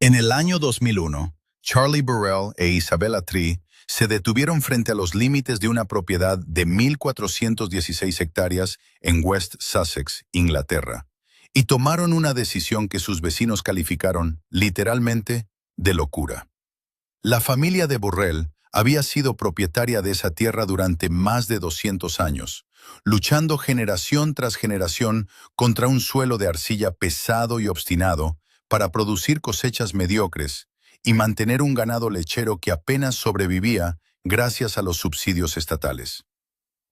En el año 2001, Charlie Burrell e Isabella Tree se detuvieron frente a los límites de una propiedad de 1.416 hectáreas en West Sussex, Inglaterra, y tomaron una decisión que sus vecinos calificaron, literalmente, de locura. La familia de Burrell había sido propietaria de esa tierra durante más de 200 años, luchando generación tras generación contra un suelo de arcilla pesado y obstinado para producir cosechas mediocres y mantener un ganado lechero que apenas sobrevivía gracias a los subsidios estatales.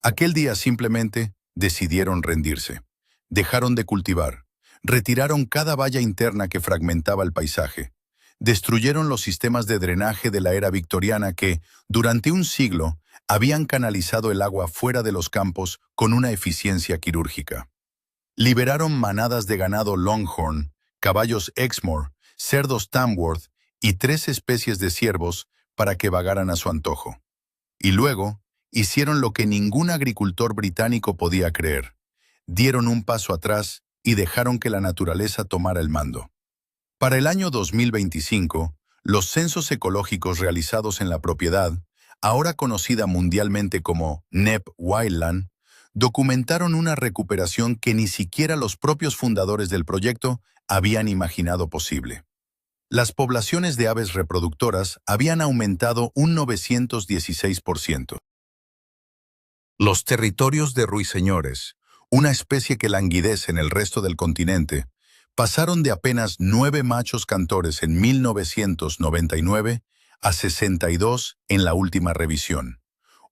Aquel día simplemente decidieron rendirse. Dejaron de cultivar, retiraron cada valla interna que fragmentaba el paisaje, destruyeron los sistemas de drenaje de la era victoriana que, durante un siglo, habían canalizado el agua fuera de los campos con una eficiencia quirúrgica. Liberaron manadas de ganado Longhorn, caballos Exmoor, cerdos Tamworth y 3 especies de ciervos para que vagaran a su antojo. Y luego, hicieron lo que ningún agricultor británico podía creer. Dieron un paso atrás y dejaron que la naturaleza tomara el mando. Para el año 2025, los censos ecológicos realizados en la propiedad, ahora conocida mundialmente como NEP Wildland, documentaron una recuperación que ni siquiera los propios fundadores del proyecto habían imaginado posible. Las poblaciones de aves reproductoras habían aumentado un 916%. Los territorios de ruiseñores, una especie que languidece en el resto del continente, pasaron de apenas 9 machos cantores en 1999 a 62 en la última revisión.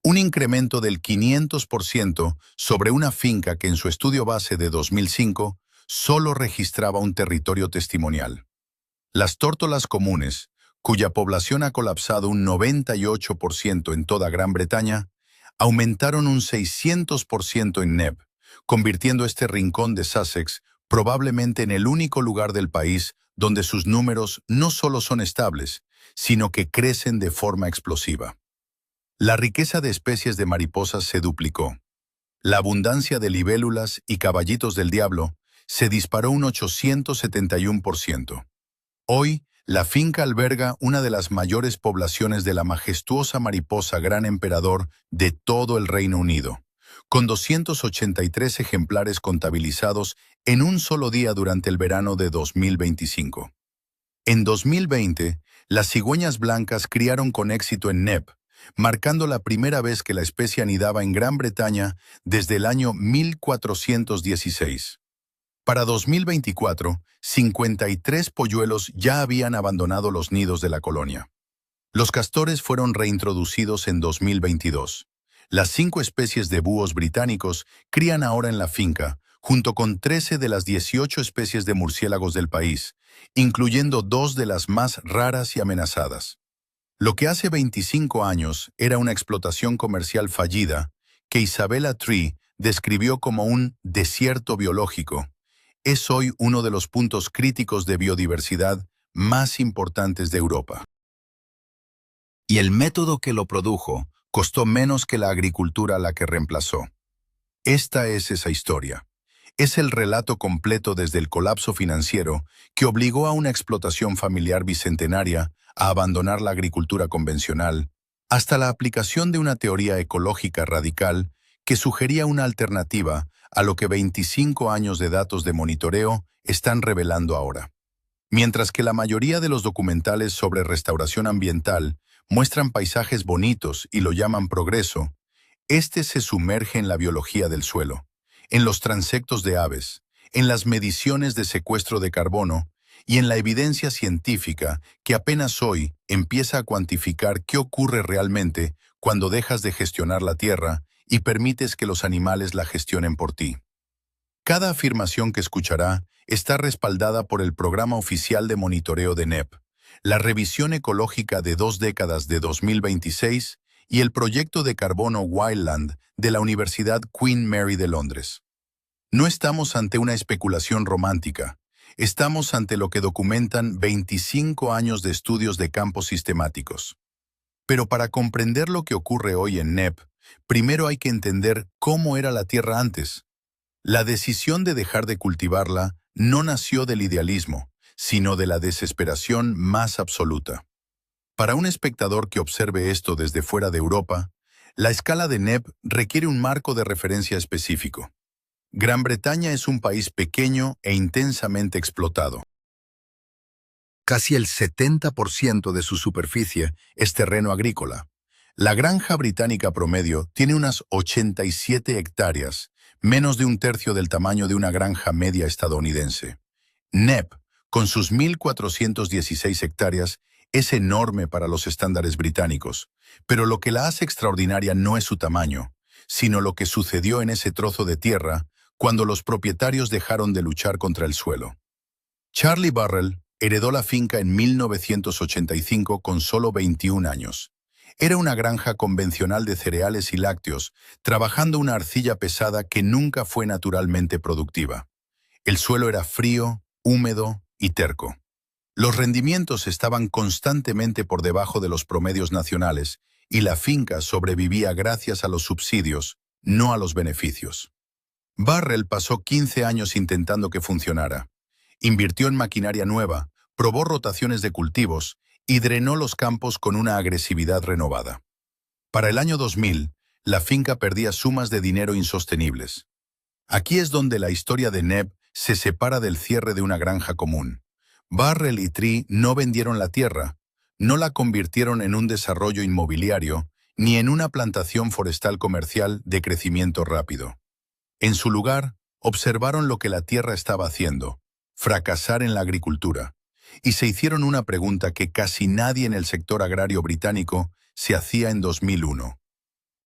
Un incremento del 500% sobre una finca que en su estudio base de 2005 solo registraba un territorio testimonial. Las tórtolas comunes, cuya población ha colapsado un 98% en toda Gran Bretaña, aumentaron un 600% en NEP, convirtiendo este rincón de Sussex probablemente en el único lugar del país donde sus números no solo son estables, sino que crecen de forma explosiva. La riqueza de especies de mariposas se duplicó. La abundancia de libélulas y caballitos del diablo se disparó un 871%. Hoy, la finca alberga una de las mayores poblaciones de la majestuosa mariposa gran emperador de todo el Reino Unido, con 283 ejemplares contabilizados en un solo día durante el verano de 2025. En 2020, las cigüeñas blancas criaron con éxito en NEP, marcando la primera vez que la especie anidaba en Gran Bretaña desde el año 1416. Para 2024, 53 polluelos ya habían abandonado los nidos de la colonia. Los castores fueron reintroducidos en 2022. Las 5 especies de búhos británicos crían ahora en la finca, junto con 13 de las 18 especies de murciélagos del país, incluyendo 2 de las más raras y amenazadas. Lo que hace 25 años era una explotación comercial fallida, que Isabella Tree describió como un desierto biológico, es hoy uno de los puntos críticos de biodiversidad más importantes de Europa. Y el método que lo produjo costó menos que la agricultura a la que reemplazó. Esta es esa historia. Es el relato completo desde el colapso financiero que obligó a una explotación familiar bicentenaria a abandonar la agricultura convencional, hasta la aplicación de una teoría ecológica radical que sugería una alternativa a lo que 25 años de datos de monitoreo están revelando ahora. Mientras que la mayoría de los documentales sobre restauración ambiental muestran paisajes bonitos y lo llaman progreso, este se sumerge en la biología del suelo, en los transectos de aves, en las mediciones de secuestro de carbono y en la evidencia científica que apenas hoy empieza a cuantificar qué ocurre realmente cuando dejas de gestionar la tierra y permites que los animales la gestionen por ti. Cada afirmación que escuchará está respaldada por el Programa Oficial de Monitoreo de NEP, la Revisión Ecológica de 2 décadas de 2026 y el Proyecto de Carbono Wildland de la Universidad Queen Mary de Londres. No estamos ante una especulación romántica, estamos ante lo que documentan 25 años de estudios de campos sistemáticos. Pero para comprender lo que ocurre hoy en NEP, primero hay que entender cómo era la tierra antes. La decisión de dejar de cultivarla no nació del idealismo, sino de la desesperación más absoluta. Para un espectador que observe esto desde fuera de Europa, la escala de NEP requiere un marco de referencia específico. Gran Bretaña es un país pequeño e intensamente explotado. Casi el 70% de su superficie es terreno agrícola. La granja británica promedio tiene unas 87 hectáreas, menos de un tercio del tamaño de una granja media estadounidense. NEP, con sus 1.416 hectáreas, es enorme para los estándares británicos, pero lo que la hace extraordinaria no es su tamaño, sino lo que sucedió en ese trozo de tierra cuando los propietarios dejaron de luchar contra el suelo. Charlie Burrell heredó la finca en 1985 con solo 21 años. Era una granja convencional de cereales y lácteos, trabajando una arcilla pesada que nunca fue naturalmente productiva. El suelo era frío, húmedo y terco. Los rendimientos estaban constantemente por debajo de los promedios nacionales y la finca sobrevivía gracias a los subsidios, no a los beneficios. Burrell pasó 15 años intentando que funcionara. Invirtió en maquinaria nueva, probó rotaciones de cultivos y drenó los campos con una agresividad renovada. Para el año 2000, la finca perdía sumas de dinero insostenibles. Aquí es donde la historia de NEP se separa del cierre de una granja común. Burrell y Tree no vendieron la tierra, no la convirtieron en un desarrollo inmobiliario ni en una plantación forestal comercial de crecimiento rápido. En su lugar, observaron lo que la tierra estaba haciendo, fracasar en la agricultura, y se hicieron una pregunta que casi nadie en el sector agrario británico se hacía en 2001.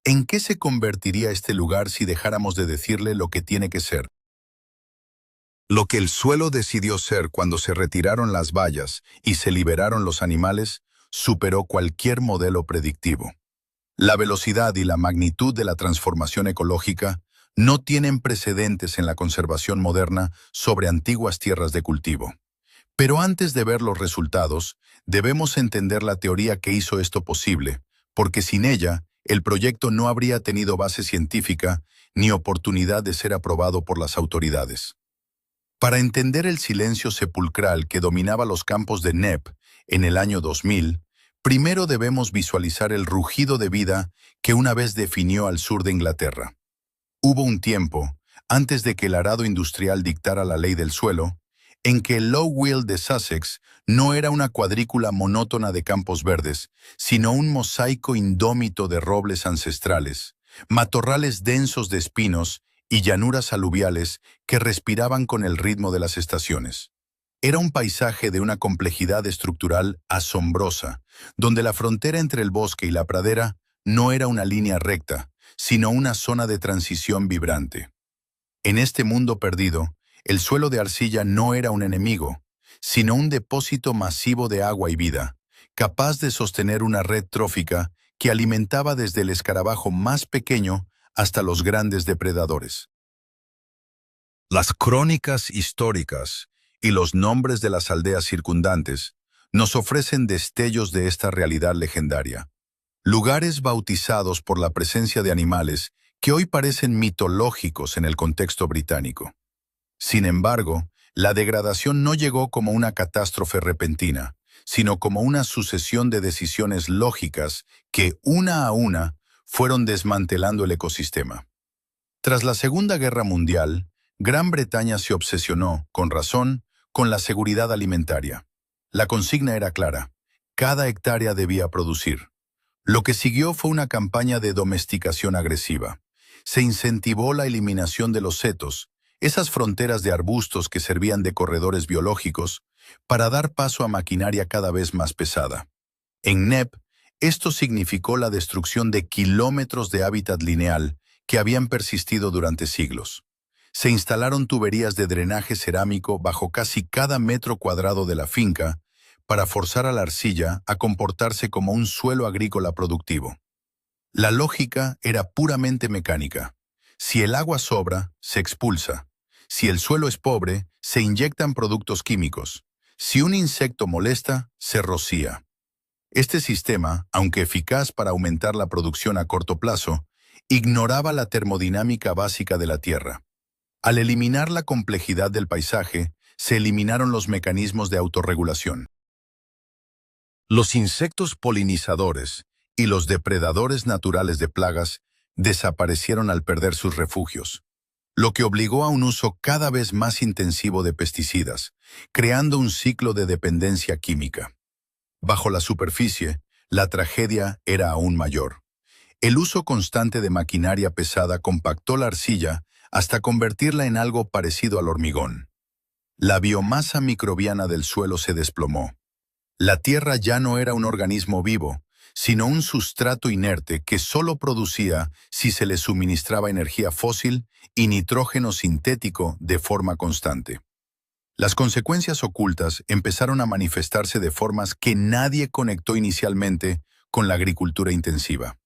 ¿En qué se convertiría este lugar si dejáramos de decirle lo que tiene que ser? Lo que el suelo decidió ser cuando se retiraron las vallas y se liberaron los animales, superó cualquier modelo predictivo. La velocidad y la magnitud de la transformación ecológica no tienen precedentes en la conservación moderna sobre antiguas tierras de cultivo. Pero antes de ver los resultados, debemos entender la teoría que hizo esto posible, porque sin ella, el proyecto no habría tenido base científica ni oportunidad de ser aprobado por las autoridades. Para entender el silencio sepulcral que dominaba los campos de NEP en el año 2000, primero debemos visualizar el rugido de vida que una vez definió al sur de Inglaterra. Hubo un tiempo, antes de que el arado industrial dictara la ley del suelo, en que el Low Weald de Sussex no era una cuadrícula monótona de campos verdes, sino un mosaico indómito de robles ancestrales, matorrales densos de espinos y llanuras aluviales que respiraban con el ritmo de las estaciones. Era un paisaje de una complejidad estructural asombrosa, donde la frontera entre el bosque y la pradera no era una línea recta, sino una zona de transición vibrante. En este mundo perdido, el suelo de arcilla no era un enemigo, sino un depósito masivo de agua y vida, capaz de sostener una red trófica que alimentaba desde el escarabajo más pequeño hasta los grandes depredadores. Las crónicas históricas y los nombres de las aldeas circundantes nos ofrecen destellos de esta realidad legendaria. Lugares bautizados por la presencia de animales que hoy parecen mitológicos en el contexto británico. Sin embargo, la degradación no llegó como una catástrofe repentina, sino como una sucesión de decisiones lógicas que, una a una, fueron desmantelando el ecosistema. Tras la Segunda Guerra Mundial, Gran Bretaña se obsesionó, con razón, con la seguridad alimentaria. La consigna era clara: cada hectárea debía producir. Lo que siguió fue una campaña de domesticación agresiva. Se incentivó la eliminación de los setos, esas fronteras de arbustos que servían de corredores biológicos, para dar paso a maquinaria cada vez más pesada. En NEP, esto significó la destrucción de kilómetros de hábitat lineal que habían persistido durante siglos. Se instalaron tuberías de drenaje cerámico bajo casi cada metro cuadrado de la finca para forzar a la arcilla a comportarse como un suelo agrícola productivo. La lógica era puramente mecánica. Si el agua sobra, se expulsa. Si el suelo es pobre, se inyectan productos químicos. Si un insecto molesta, se rocía. Este sistema, aunque eficaz para aumentar la producción a corto plazo, ignoraba la termodinámica básica de la Tierra. Al eliminar la complejidad del paisaje, se eliminaron los mecanismos de autorregulación. Los insectos polinizadores y los depredadores naturales de plagas desaparecieron al perder sus refugios, lo que obligó a un uso cada vez más intensivo de pesticidas, creando un ciclo de dependencia química. Bajo la superficie, la tragedia era aún mayor. El uso constante de maquinaria pesada compactó la arcilla hasta convertirla en algo parecido al hormigón. La biomasa microbiana del suelo se desplomó. La tierra ya no era un organismo vivo, sino un sustrato inerte que solo producía si se le suministraba energía fósil y nitrógeno sintético de forma constante. Las consecuencias ocultas empezaron a manifestarse de formas que nadie conectó inicialmente con la agricultura intensiva.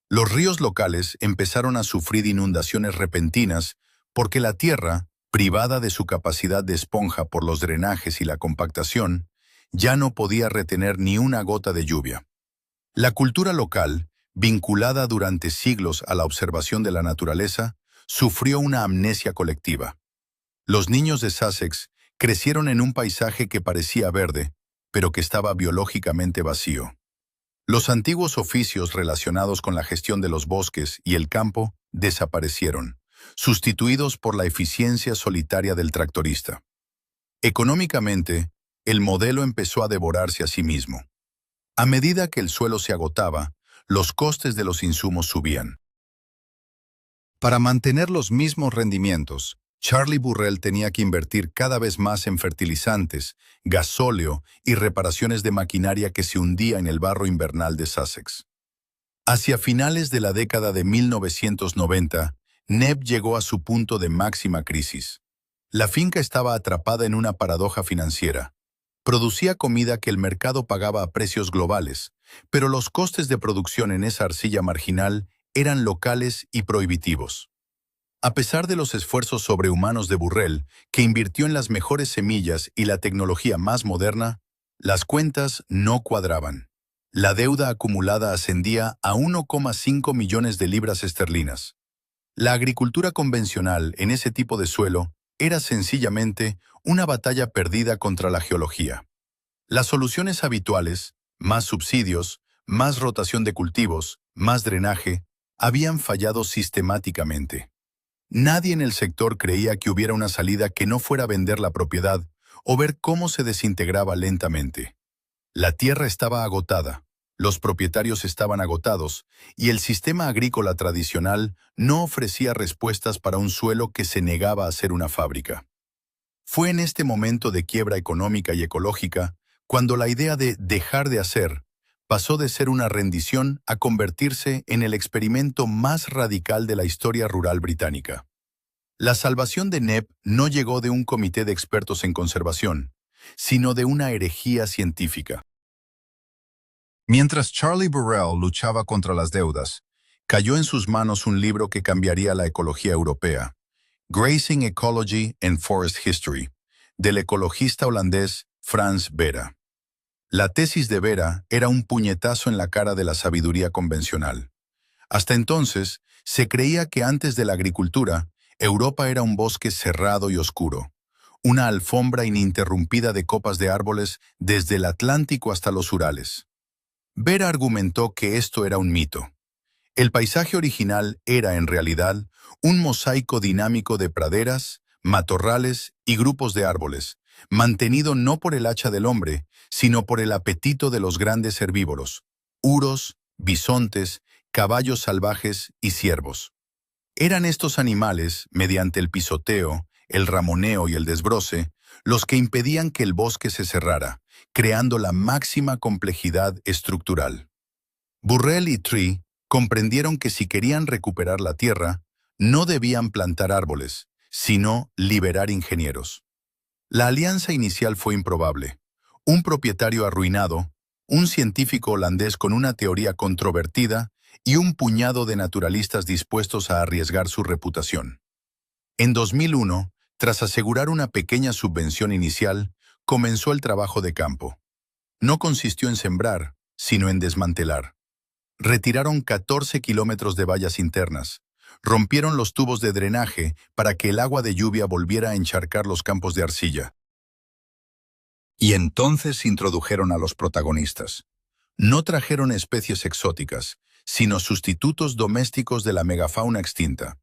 Los ríos locales empezaron a sufrir inundaciones repentinas porque la tierra, privada de su capacidad de esponja por los drenajes y la compactación, ya no podía retener ni una gota de lluvia. La cultura local, vinculada durante siglos a la observación de la naturaleza, sufrió una amnesia colectiva. Los niños de Sussex crecieron en un paisaje que parecía verde, pero que estaba biológicamente vacío. Los antiguos oficios relacionados con la gestión de los bosques y el campo desaparecieron, sustituidos por la eficiencia solitaria del tractorista. Económicamente, el modelo empezó a devorarse a sí mismo. A medida que el suelo se agotaba, los costes de los insumos subían. Para mantener los mismos rendimientos, Charlie Burrell tenía que invertir cada vez más en fertilizantes, gasóleo y reparaciones de maquinaria que se hundía en el barro invernal de Sussex. Hacia finales de la década de 1990, Neb llegó a su punto de máxima crisis. La finca estaba atrapada en una paradoja financiera. Producía comida que el mercado pagaba a precios globales, pero los costes de producción en esa arcilla marginal eran locales y prohibitivos. A pesar de los esfuerzos sobrehumanos de Burrell, que invirtió en las mejores semillas y la tecnología más moderna, las cuentas no cuadraban. La deuda acumulada ascendía a 1,5 millones de libras esterlinas. La agricultura convencional en ese tipo de suelo era sencillamente una batalla perdida contra la geología. Las soluciones habituales, más subsidios, más rotación de cultivos, más drenaje, habían fallado sistemáticamente. Nadie en el sector creía que hubiera una salida que no fuera vender la propiedad o ver cómo se desintegraba lentamente. La tierra estaba agotada, los propietarios estaban agotados y el sistema agrícola tradicional no ofrecía respuestas para un suelo que se negaba a ser una fábrica. Fue en este momento de quiebra económica y ecológica cuando la idea de dejar de hacer pasó de ser una rendición a convertirse en el experimento más radical de la historia rural británica. La salvación de Neb no llegó de un comité de expertos en conservación, sino de una herejía científica. Mientras Charlie Burrell luchaba contra las deudas, cayó en sus manos un libro que cambiaría la ecología europea, Grazing Ecology and Forest History, del ecologista holandés Frans Vera. La tesis de Vera era un puñetazo en la cara de la sabiduría convencional. Hasta entonces, se creía que antes de la agricultura, Europa era un bosque cerrado y oscuro, una alfombra ininterrumpida de copas de árboles desde el Atlántico hasta los Urales. Vera argumentó que esto era un mito. El paisaje original era, en realidad, un mosaico dinámico de praderas, matorrales y grupos de árboles, mantenido no por el hacha del hombre, sino por el apetito de los grandes herbívoros, huros, bisontes, caballos salvajes y ciervos. Eran estos animales, mediante el pisoteo, el ramoneo y el desbroce, los que impedían que el bosque se cerrara, creando la máxima complejidad estructural. Burrell y Tree comprendieron que si querían recuperar la tierra, no debían plantar árboles, sino liberar ingenieros. La alianza inicial fue improbable. Un propietario arruinado, un científico holandés con una teoría controvertida y un puñado de naturalistas dispuestos a arriesgar su reputación. En 2001, tras asegurar una pequeña subvención inicial, comenzó el trabajo de campo. No consistió en sembrar, sino en desmantelar. Retiraron 14 kilómetros de vallas internas. Rompieron los tubos de drenaje para que el agua de lluvia volviera a encharcar los campos de arcilla. Y entonces introdujeron a los protagonistas. No trajeron especies exóticas, sino sustitutos domésticos de la megafauna extinta.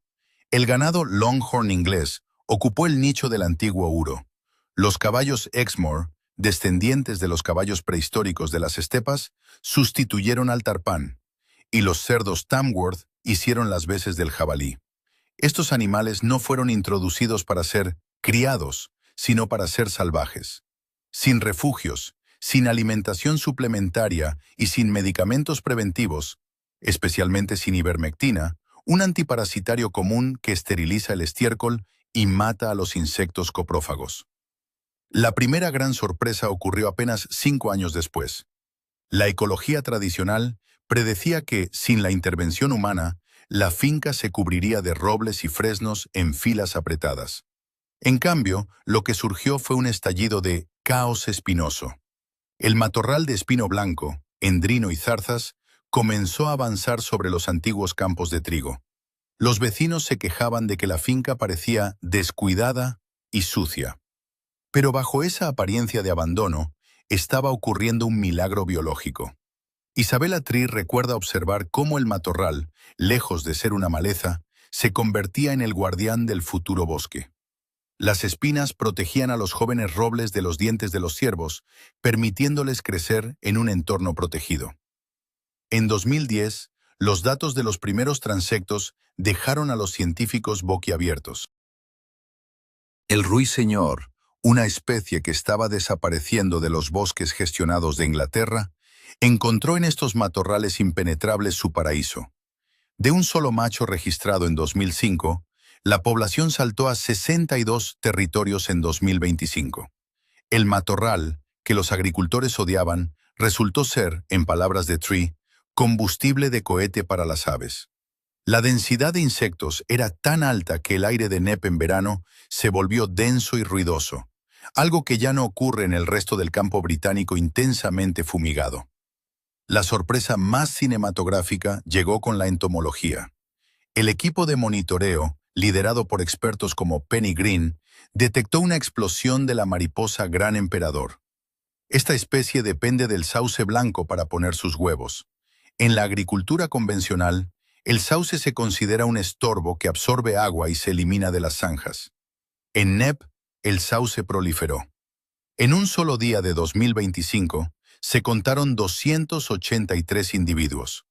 El ganado Longhorn inglés ocupó el nicho del antiguo Uro. Los caballos Exmoor, descendientes de los caballos prehistóricos de las estepas, sustituyeron al tarpán, y los cerdos Tamworth hicieron las veces del jabalí. Estos animales no fueron introducidos para ser criados, sino para ser salvajes. Sin refugios, sin alimentación suplementaria y sin medicamentos preventivos, especialmente sin ivermectina, un antiparasitario común que esteriliza el estiércol y mata a los insectos coprófagos. La primera gran sorpresa ocurrió apenas 5 años después. La ecología tradicional predecía que, sin la intervención humana, la finca se cubriría de robles y fresnos en filas apretadas. En cambio, lo que surgió fue un estallido de caos espinoso. El matorral de espino blanco, endrino y zarzas comenzó a avanzar sobre los antiguos campos de trigo. Los vecinos se quejaban de que la finca parecía descuidada y sucia. Pero bajo esa apariencia de abandono, estaba ocurriendo un milagro biológico. Isabella Tree recuerda observar cómo el matorral, lejos de ser una maleza, se convertía en el guardián del futuro bosque. Las espinas protegían a los jóvenes robles de los dientes de los ciervos, permitiéndoles crecer en un entorno protegido. En 2010, los datos de los primeros transectos dejaron a los científicos boquiabiertos. El ruiseñor, una especie que estaba desapareciendo de los bosques gestionados de Inglaterra, encontró en estos matorrales impenetrables su paraíso. De un solo macho registrado en 2005, la población saltó a 62 territorios en 2025. El matorral, que los agricultores odiaban, resultó ser, en palabras de Tree, combustible de cohete para las aves. La densidad de insectos era tan alta que el aire de Knepp en verano se volvió denso y ruidoso, algo que ya no ocurre en el resto del campo británico intensamente fumigado. La sorpresa más cinematográfica llegó con la entomología. El equipo de monitoreo, liderado por expertos como Penny Green, detectó una explosión de la mariposa gran emperador. Esta especie depende del sauce blanco para poner sus huevos. En la agricultura convencional, el sauce se considera un estorbo que absorbe agua y se elimina de las zanjas. En Knepp, el sauce proliferó. En un solo día de 2025, se contaron 283 individuos.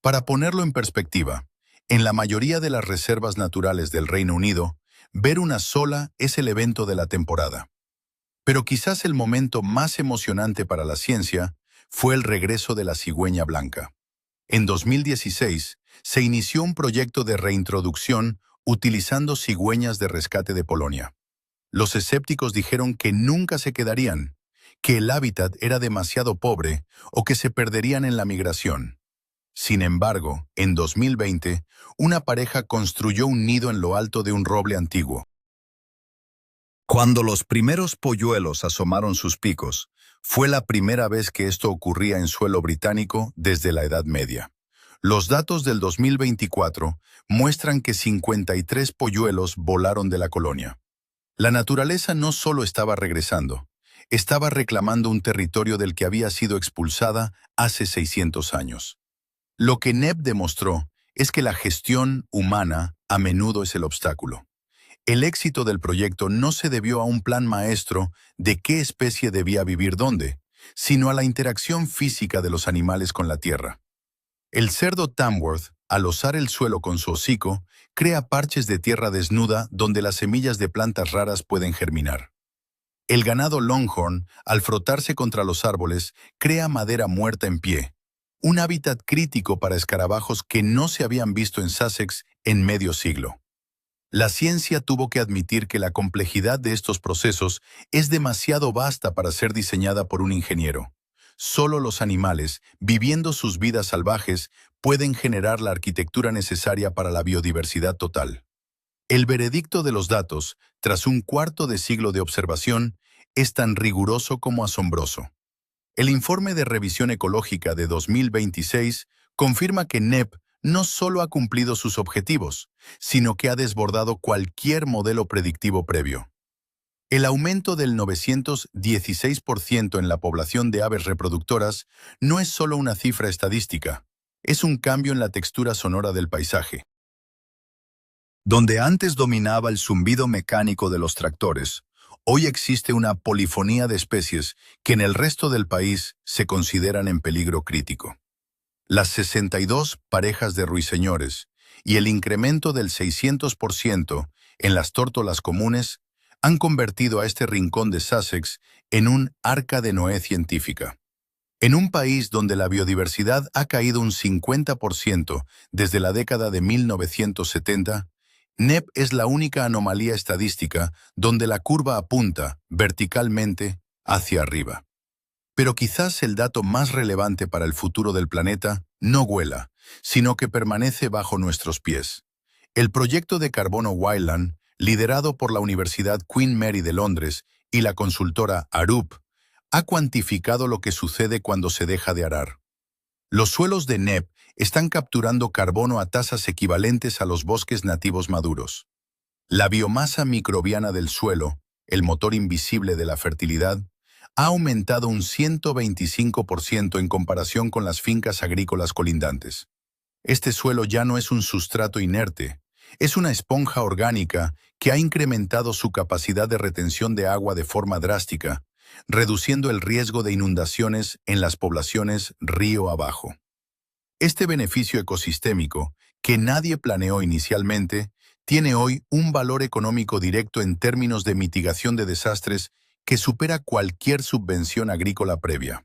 Para ponerlo en perspectiva, en la mayoría de las reservas naturales del Reino Unido, ver una sola es el evento de la temporada. Pero quizás el momento más emocionante para la ciencia fue el regreso de la cigüeña blanca. En 2016, se inició un proyecto de reintroducción utilizando cigüeñas de rescate de Polonia. Los escépticos dijeron que nunca se quedarían, que el hábitat era demasiado pobre o que se perderían en la migración. Sin embargo, en 2020, una pareja construyó un nido en lo alto de un roble antiguo. Cuando los primeros polluelos asomaron sus picos, fue la primera vez que esto ocurría en suelo británico desde la Edad Media. Los datos del 2024 muestran que 53 polluelos volaron de la colonia. La naturaleza no solo estaba regresando, estaba reclamando un territorio del que había sido expulsada hace 600 años. Lo que Knepp demostró es que la gestión humana a menudo es el obstáculo. El éxito del proyecto no se debió a un plan maestro de qué especie debía vivir dónde, sino a la interacción física de los animales con la tierra. El cerdo Tamworth, al osar el suelo con su hocico, crea parches de tierra desnuda donde las semillas de plantas raras pueden germinar. El ganado Longhorn, al frotarse contra los árboles, crea madera muerta en pie, un hábitat crítico para escarabajos que no se habían visto en Sussex en medio siglo. La ciencia tuvo que admitir que la complejidad de estos procesos es demasiado vasta para ser diseñada por un ingeniero. Solo los animales, viviendo sus vidas salvajes, pueden generar la arquitectura necesaria para la biodiversidad total. El veredicto de los datos, tras un cuarto de siglo de observación, es tan riguroso como asombroso. El informe de revisión ecológica de 2026 confirma que Knepp no solo ha cumplido sus objetivos, sino que ha desbordado cualquier modelo predictivo previo. El aumento del 916% en la población de aves reproductoras no es solo una cifra estadística, es un cambio en la textura sonora del paisaje. Donde antes dominaba el zumbido mecánico de los tractores, hoy existe una polifonía de especies que en el resto del país se consideran en peligro crítico. Las 62 parejas de ruiseñores y el incremento del 600% en las tórtolas comunes han convertido a este rincón de Sussex en un arca de Noé científica. En un país donde la biodiversidad ha caído un 50% desde la década de 1970, NEP es la única anomalía estadística donde la curva apunta verticalmente hacia arriba. Pero quizás el dato más relevante para el futuro del planeta no vuela, sino que permanece bajo nuestros pies. El proyecto de carbono Wildland, liderado por la Universidad Queen Mary de Londres y la consultora Arup, ha cuantificado lo que sucede cuando se deja de arar. Los suelos de NEP están capturando carbono a tasas equivalentes a los bosques nativos maduros. La biomasa microbiana del suelo, el motor invisible de la fertilidad, ha aumentado un 125% en comparación con las fincas agrícolas colindantes. Este suelo ya no es un sustrato inerte, es una esponja orgánica que ha incrementado su capacidad de retención de agua de forma drástica, reduciendo el riesgo de inundaciones en las poblaciones río abajo. Este beneficio ecosistémico, que nadie planeó inicialmente, tiene hoy un valor económico directo en términos de mitigación de desastres que supera cualquier subvención agrícola previa.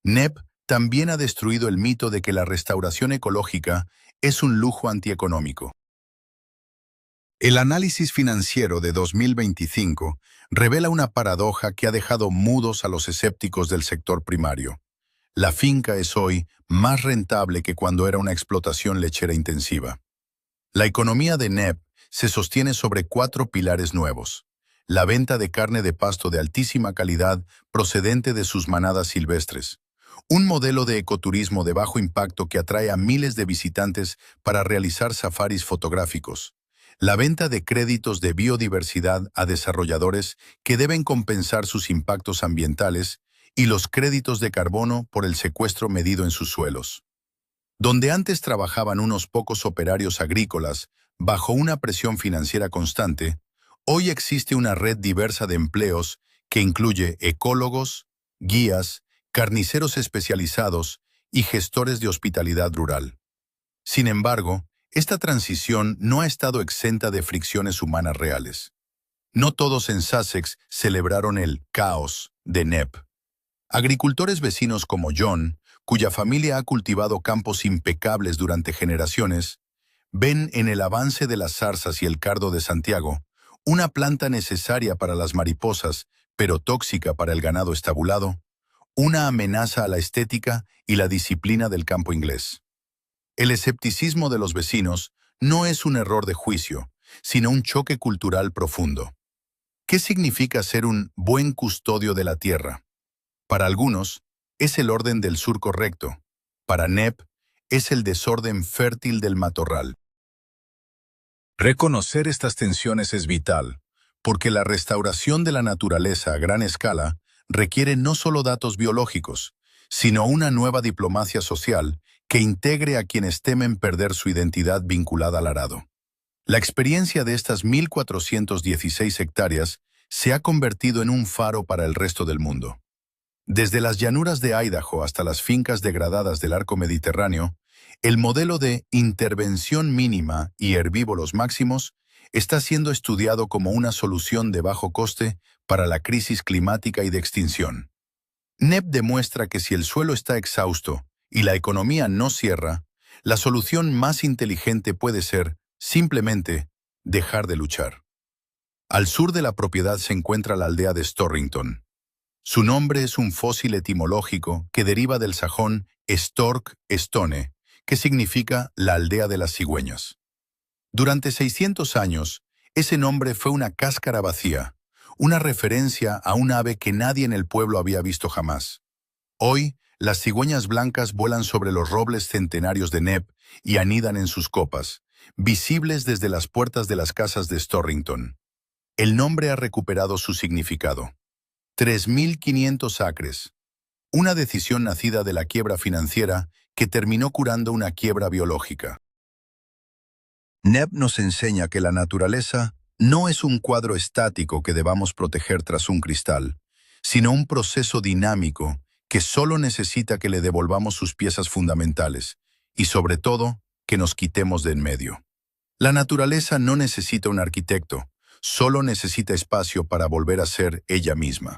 NEP también ha destruido el mito de que la restauración ecológica es un lujo antieconómico. El análisis financiero de 2025 revela una paradoja que ha dejado mudos a los escépticos del sector primario. La finca es hoy más rentable que cuando era una explotación lechera intensiva. La economía de NEP se sostiene sobre 4 pilares nuevos. La venta de carne de pasto de altísima calidad procedente de sus manadas silvestres. Un modelo de ecoturismo de bajo impacto que atrae a miles de visitantes para realizar safaris fotográficos. La venta de créditos de biodiversidad a desarrolladores que deben compensar sus impactos ambientales y los créditos de carbono por el secuestro medido en sus suelos. Donde antes trabajaban unos pocos operarios agrícolas bajo una presión financiera constante, hoy existe una red diversa de empleos que incluye ecólogos, guías, carniceros especializados y gestores de hospitalidad rural. Sin embargo, esta transición no ha estado exenta de fricciones humanas reales. No todos en Sussex celebraron el caos de NEP. Agricultores vecinos como John, cuya familia ha cultivado campos impecables durante generaciones, ven en el avance de las zarzas y el cardo de Santiago una planta necesaria para las mariposas, pero tóxica para el ganado estabulado, una amenaza a la estética y la disciplina del campo inglés. El escepticismo de los vecinos no es un error de juicio, sino un choque cultural profundo. ¿Qué significa ser un buen custodio de la tierra? Para algunos, es el orden del surco recto. Para NEP, es el desorden fértil del matorral. Reconocer estas tensiones es vital, porque la restauración de la naturaleza a gran escala requiere no solo datos biológicos, sino una nueva diplomacia social que integre a quienes temen perder su identidad vinculada al arado. La experiencia de estas 1.416 hectáreas se ha convertido en un faro para el resto del mundo. Desde las llanuras de Idaho hasta las fincas degradadas del arco mediterráneo, el modelo de intervención mínima y herbívoros máximos está siendo estudiado como una solución de bajo coste para la crisis climática y de extinción. NEP demuestra que si el suelo está exhausto y la economía no cierra, la solución más inteligente puede ser, simplemente, dejar de luchar. Al sur de la propiedad se encuentra la aldea de Storrington. Su nombre es un fósil etimológico que deriva del sajón Stork Stone, que significa la aldea de las cigüeñas. Durante 600 años, ese nombre fue una cáscara vacía, una referencia a un ave que nadie en el pueblo había visto jamás. Hoy, las cigüeñas blancas vuelan sobre los robles centenarios de NEP y anidan en sus copas, visibles desde las puertas de las casas de Storrington. El nombre ha recuperado su significado. 3.500 acres. Una decisión nacida de la quiebra financiera que terminó curando una quiebra biológica. Neb nos enseña que la naturaleza no es un cuadro estático que debamos proteger tras un cristal, sino un proceso dinámico que solo necesita que le devolvamos sus piezas fundamentales y, sobre todo, que nos quitemos de en medio. La naturaleza no necesita un arquitecto, solo necesita espacio para volver a ser ella misma.